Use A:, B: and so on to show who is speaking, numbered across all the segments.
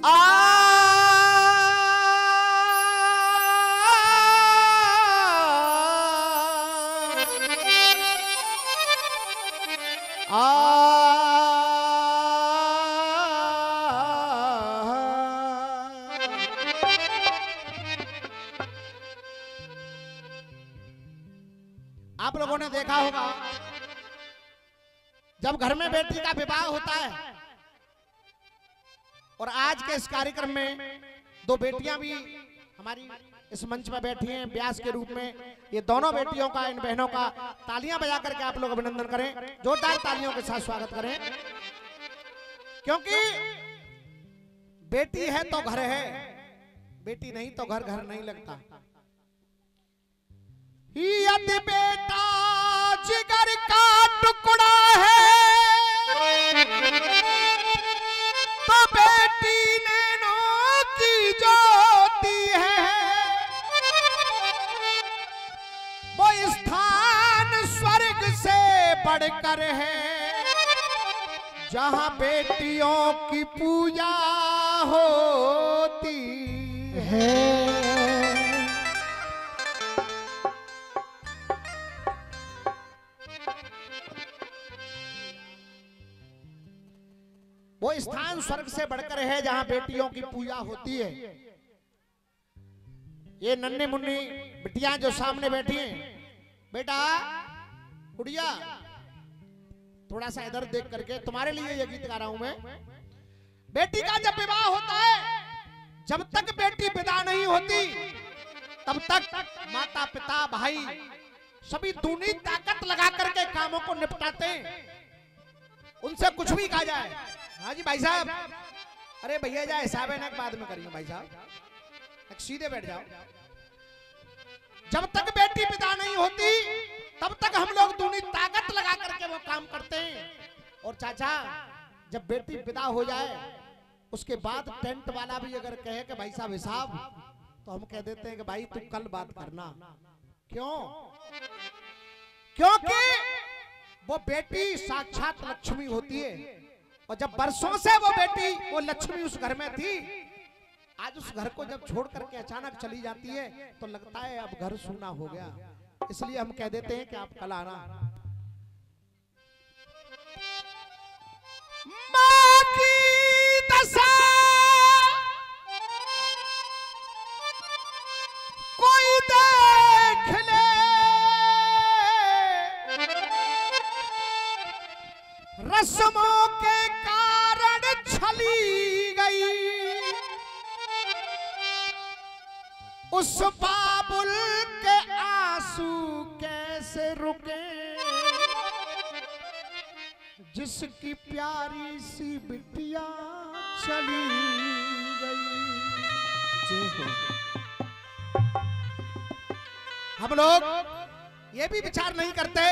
A: आप लोगों ने देखा होगा जब घर में बेटी का विवाह होता है और आज के इस कार्यक्रम में दो बेटियां भी हमारी इस मंच में बैठी हैं व्यास के रूप में। ये दोनों बेटियों का, इन बहनों का तालियां बजा करके आप लोग अभिनंदन करें, जोरदार तालियों के साथ स्वागत करें। क्योंकि बेटी है तो घर है, बेटी नहीं तो घर घर नहीं लगता। यदि बेटा जिगर का टुकड़ा है तो बेटी नैनों की ज्योति है। वो स्थान स्वर्ग से बढ़कर है जहां बेटियों की पूजा होती है। वो स्थान स्वर्ग से बढ़कर है जहां बेटियों की पूजा होती है। ये नन्हे मुन्नी बिटियां जो सामने बैठी हैं, बेटा गुड़िया थोड़ा सा इधर देख करके, तुम्हारे लिए ये गीत गा रहा हूं मैं। बेटी का जब विवाह होता है, जब तक बेटी विदा नहीं होती तब तक माता पिता भाई सभी दूनी ताकत लगा करके कामों को निपटाते हैं। उनसे कुछ भी कहा जाए, हाँ जी भाई साहब, अरे भैया जा हिसाब है ना, बाद में करिए भाई साहब, सीधे बैठ जाओ। जब तक बेटी विदा नहीं होती तब तक हम लोग दूनी ताकत लगा करके वो काम करते हैं। और चाचा जब बेटी विदा हो जाए उसके बाद टेंट वाला भी अगर कहे कि भाई साहब हिसाब, तो हम कह देते हैं कि भाई तू कल बात करना। क्यों? क्योंकि वो बेटी साक्षात लक्ष्मी होती है और जब बरसों से वो बेटी, वो लक्ष्मी उस घर में थी, आज उस घर को जब छोड़ करके अचानक चली जाती है तो लगता है अब घर सूना हो गया। इसलिए हम कह देते हैं कि आप कल आना। मां की दशा कोई देख ले, रस्मों के कारण छली गई, उस बाबुल के आंसू कैसे रुके, जिसकी प्यारी सी बिटिया चली गई। जय हो। हम लोग ये भी विचार नहीं करते,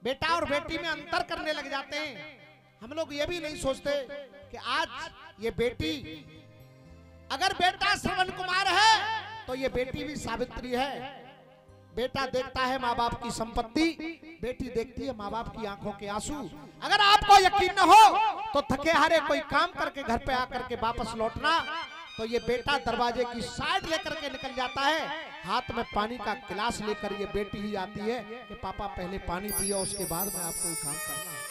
A: बेटा और बेटी में अंतर करने लग जाते हैं। हम लोग ये भी नहीं सोचते कि आज ये बेटी, अगर बेटा श्रवण कुमार है तो ये बेटी भी सावित्री है। बेटा देखता है माँ बाप की संपत्ति, बेटी देखती है माँ बाप की आंखों के आंसू। अगर आपको यकीन न हो तो थके हारे कोई काम करके घर पे आकर के वापस लौटना, तो ये बेटा दरवाजे की साइड लेकर के निकल जाता है, हाथ में पानी का गिलास लेकर ये बेटी ही आती है कि पापा पहले पानी पियो, उसके बाद में आपको ये काम करना है।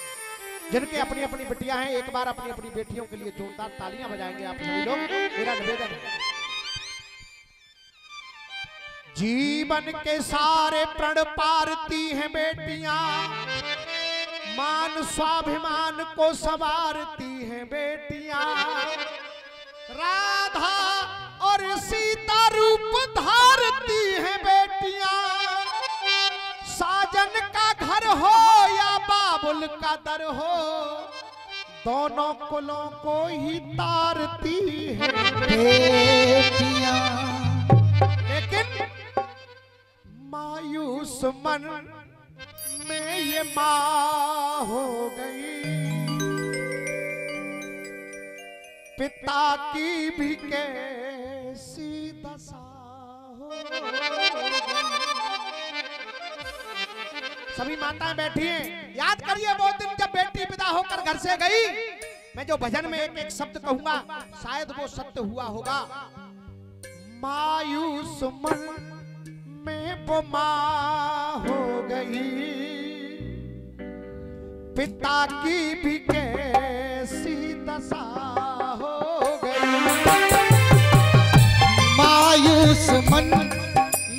A: जिनके अपनी अपनी बेटियां हैं, एक बार अपनी अपनी बेटियों के लिए जोरदार तालियां बजाएंगे आप सभी लोग। मेरा निवेदन है, जीवन के सारे प्रण पारती हैं बेटियां, मान स्वाभिमान को संवारती हैं बेटियां, राधा और सीता रूप धारती हैं बेटियां, साजन का घर हो या बाबुल का दर हो, दोनों कुलों को ही तारती हैं बेटियां। लेकिन मायूस मन में ये माँ हो गई, पिता की भी कैसी दशा हो गई। सभी माताएं बैठी हैं, याद करिए वो दिन जब बेटी विदा होकर घर से गई मैं जो भजन में एक एक शब्द कहूंगा शायद वो सत्य हुआ होगा। मायूस मन में वो मां हो गई, पिता की भी कैसी दशा हो गई।
B: मायूस मन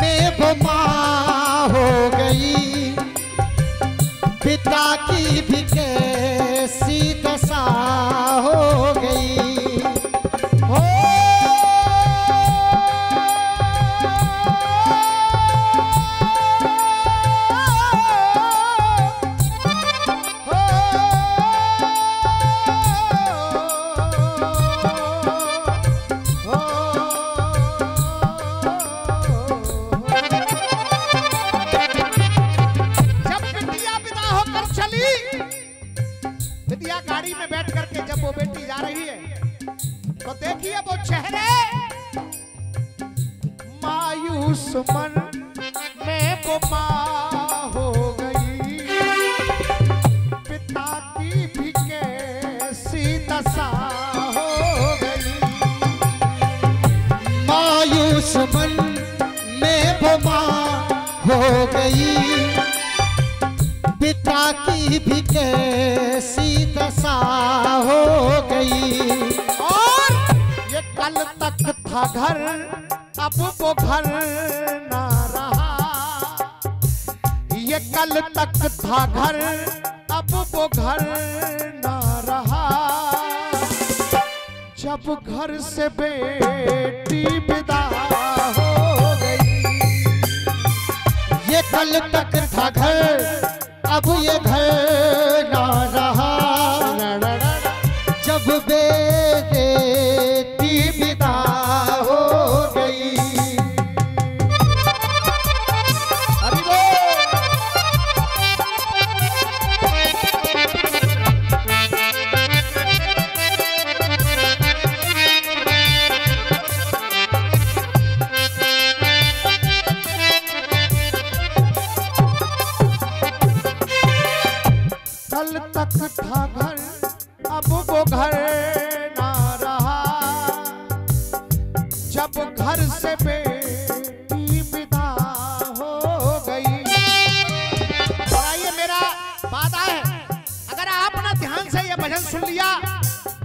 B: में वो मां हो गई, पिता की भी कैसी दशा हो गई। हो
A: गाड़ी में बैठ करके जब वो बेटी जा रही है तो देखिए वो चेहरे मायूस मन में वो मां हो गई, पिता की भी कैसी दशा हो गई।
B: मायूस मन में वो मां हो गई, पिता की भी कैसी दशा हो गई।
A: और ये कल तक था घर अब वो घर ना रहा, ये कल तक था घर अब वो घर ना रहा। जब घर से बेटी विदा हो गई,
B: ये कल तक था घर अब ये घर ना रहा। जब बेटी विदा हो गई।
A: हरि बोल। कल तक था घर अब वो घर ना रहा, जब घर से बेटी विदा हो गई। और ये मेरा वादा है, अगर आप ना ध्यान से ये भजन सुन लिया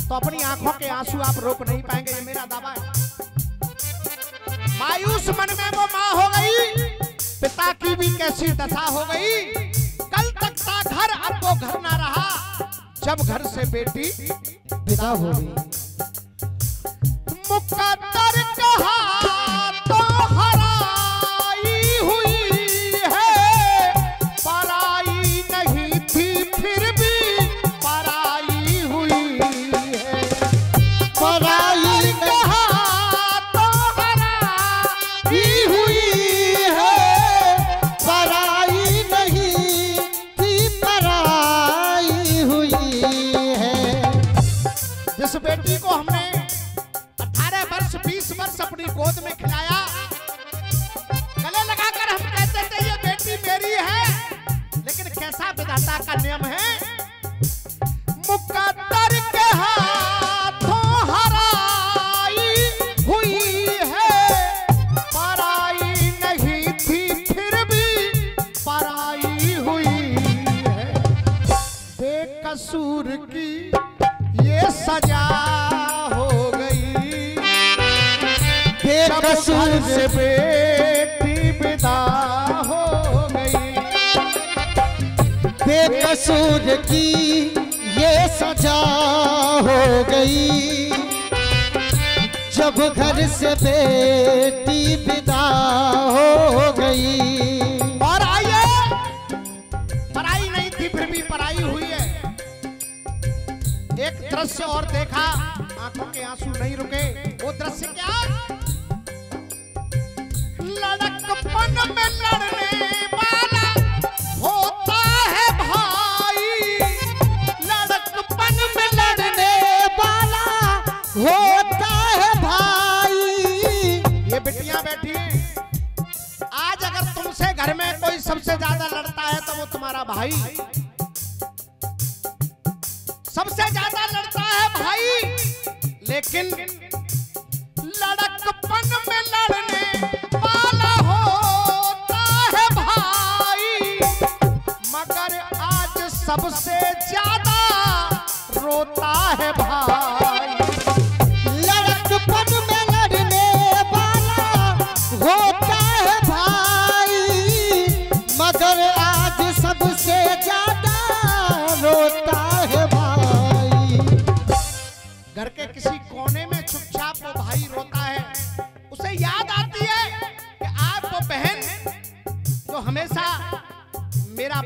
A: तो अपनी आंखों के आंसू आप रोक नहीं पाएंगे, ये मेरा दावा है। मायूस मन में वो मां हो गई, पिता की भी कैसी दशा हो गई। कल तक था घर अब वो घर ना रहा, जब घर से बेटी
B: विदा हो गई।
A: मुकद्दर कहा तो हराई हुई है, पराई नहीं थी फिर भी पराई हुई है।
B: पराई
A: कहा तो हराई हुई
B: है, पराई नहीं थी पराई हुई है।
A: जिस बेटी को हमने 18 वर्ष 20 वर्ष अपनी गोद में खिलाया, गले लगाकर हम कहते थे ये बेटी मेरी है, लेकिन कैसा विधाता का नियम है, मुकद्दर के हाथों हराई हुई है, पराई नहीं थी फिर भी पराई हुई है। बेकसूर की ये सजा हो गई,
B: बेकसूर
A: से बेटी विदा हो गई।
B: बेकसूर की ये सजा हो गई, जब घर से बेटी विदा हो गई।
A: और आइए, पराई नहीं थी फिर भी पराई हुई है। एक दृश्य और देखा, आंखों के आंसू नहीं रुके। वो दृश्य क्या? लड़कपन में लड़ने वाला होता है भाई, लड़कपन में लड़ने
B: वाला होता है भाई।
A: ये बिटियां बैठी हैं, आज अगर तुमसे घर में कोई सबसे ज्यादा लड़ता है तो वो तुम्हारा भाई, सबसे ज्यादा लड़ता है भाई, लेकिन लड़कपन में लड़ने वाला होता है भाई, मगर आज सबसे ज्यादा रोता है भाई।
B: लड़कपन में लड़ने वाला होता है भाई, मगर आज सबसे ज्यादा रोता है भाई।
A: घर के किसी कोने में चुपचाप वो भाई रोता है, उसे याद आती है कि आज वो बहन जो हमेशा, मेरा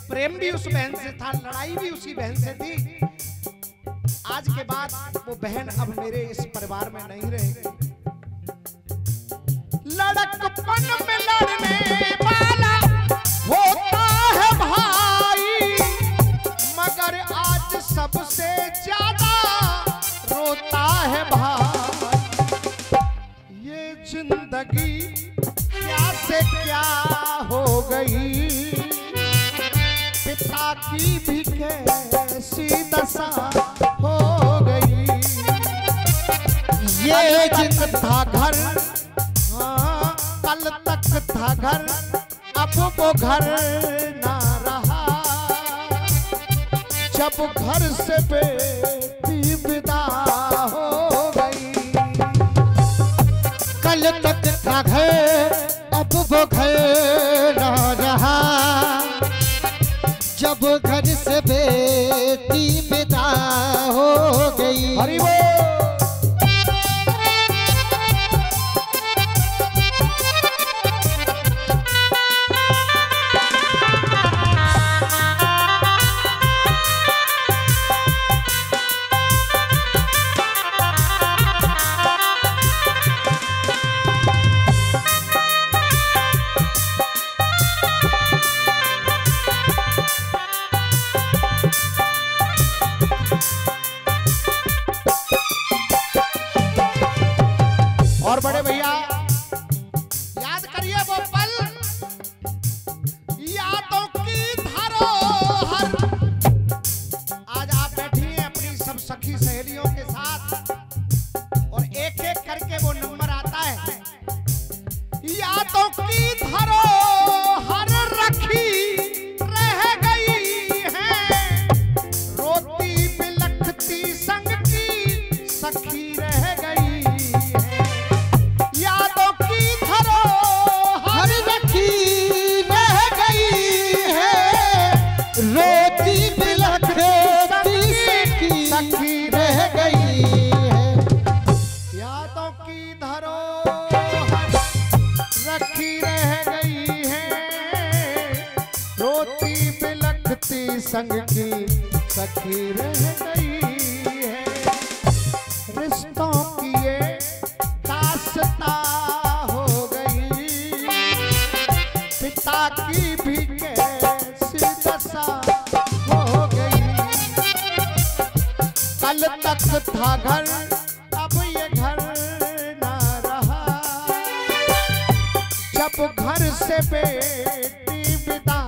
A: प्रेम भी उस बहन से था, लड़ाई भी उसी बहन से थी, आज के बाद वो बहन अब मेरे इस परिवार में नहीं रहेगी। लड़कपन में लड़ने वाला होता है भाई, मगर आज सबसे ज्यादा रोता है भाई। ये जिंदगी क्या से क्या हो गई, पिता की भी कैसी दशा हो गई।
B: ये
A: जिंदगी था घर, हाँ कल तक था घर, अब वो घर ना रहा, जब घर से बेटी विदा हो गई।
B: कल तक था घर, अब वो घर ना रहा, जब घर से बेटी विदा हो गई।
A: हरि बोल। और बड़े भैया याद करिए वो पल, यादों की धरोहर। आज आप बैठी हैं अपनी सब सखी सहेलियों के साथ, और एक एक करके वो नंबर आता है। यादों की धरोहर रखी रह गई है, रोती बिलखती संग की सखी रह गई।
B: रोती बिलखती सखी रह गई है।
A: यादों की धरोहर रखी रह गई है, रोती बिलखती संग की सखी रह गई है। रिश्तों की ये दास्तां हो गई, पिता की भी कैसी दशा हो गई। कल तक था घर, अब ये घर ना रहा, जब घर से बेटी विदा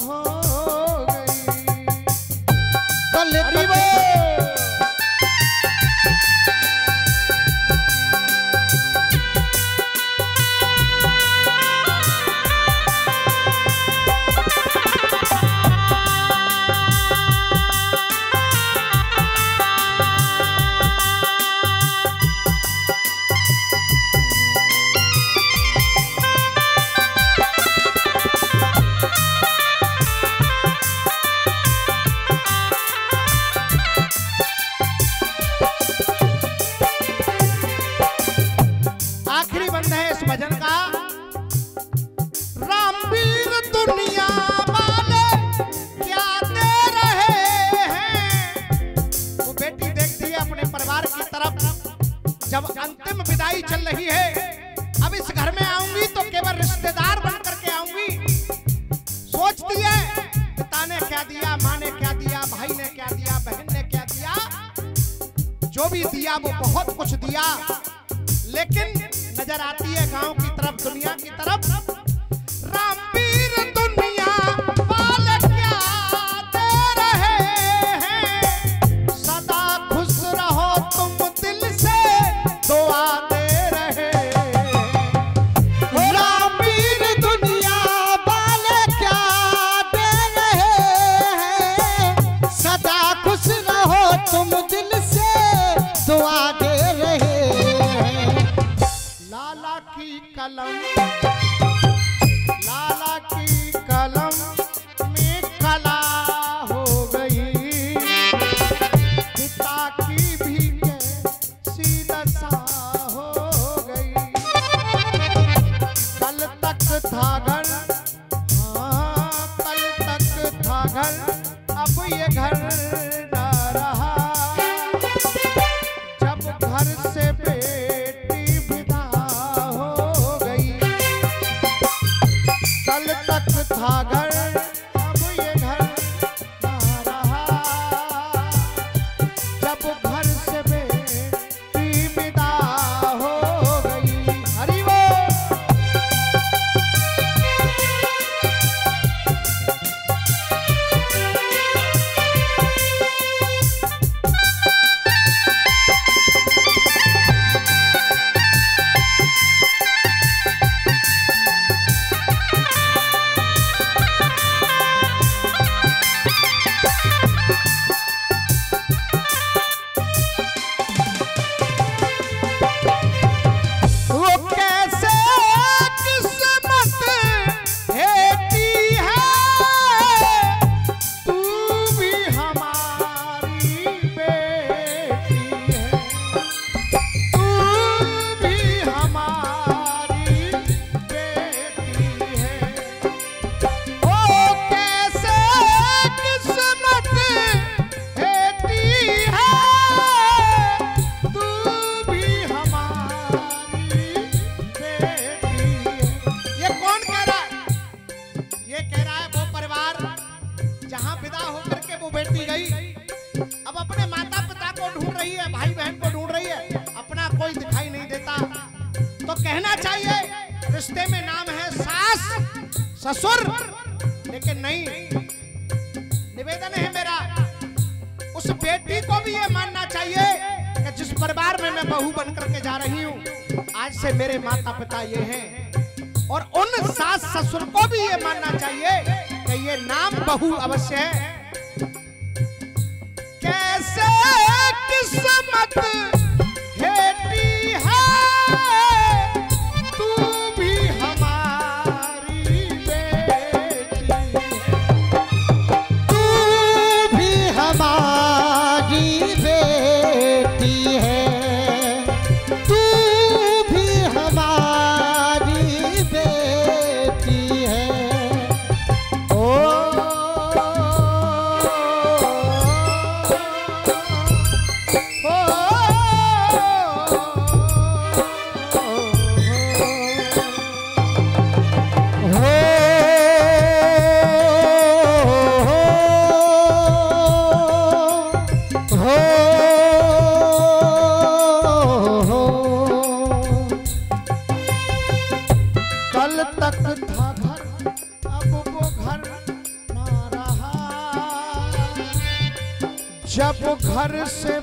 A: हो गई।
B: कल
A: हरि बोल। भजन का, रामवीर दुनिया वाले क्या दे रहे हैं। वो बेटी देखती है अपने परिवार की तरफ, जब अंतिम विदाई चल रही है, अब इस घर में आऊंगी तो केवल रिश्तेदार बन करके आऊंगी। सोचती है पिता ने क्या दिया, माँ ने क्या दिया, भाई ने क्या दिया, बहन ने क्या दिया, जो भी दिया वो बहुत कुछ दिया, लेकिन नजर आती है गांव की तरफ, दुनिया की तरफ। रामवीर दुनिया वाले क्या दे रहे हैं, सदा खुश
B: दुआ दे रहे हैं।
A: लाला की कलम में कला हो गई, पिता की भी कैसी दशा हो गई। कल तक था घर, हाँ कल तक था घर, अब ये घर न रहा। जब घर से बेटी विदा हो गई, कल तक था घर, अब ये घर न रहा। जब घर से बेटी विदा हो गई। हरि बोल। कहना चाहिए रिश्ते में नाम है सास ससुर, लेकिन नहीं। निवेदन है मेरा, उस बेटी को भी ये मानना चाहिए कि जिस परिवार में मैं बहू बनकर के जा रही हूँ, आज से मेरे माता पिता ये हैं। और उन सास ससुर को भी ये मानना चाहिए कि ये नाम बहू अवश्य है। कैसे किस्मत हेती है, तू भी हमारी बेटी है।
B: तू भी हमारी बेटी है, तू भी हमारी बेटी है। ओ
A: कल तक था घर, अब वो घर ना रहा। जब घर से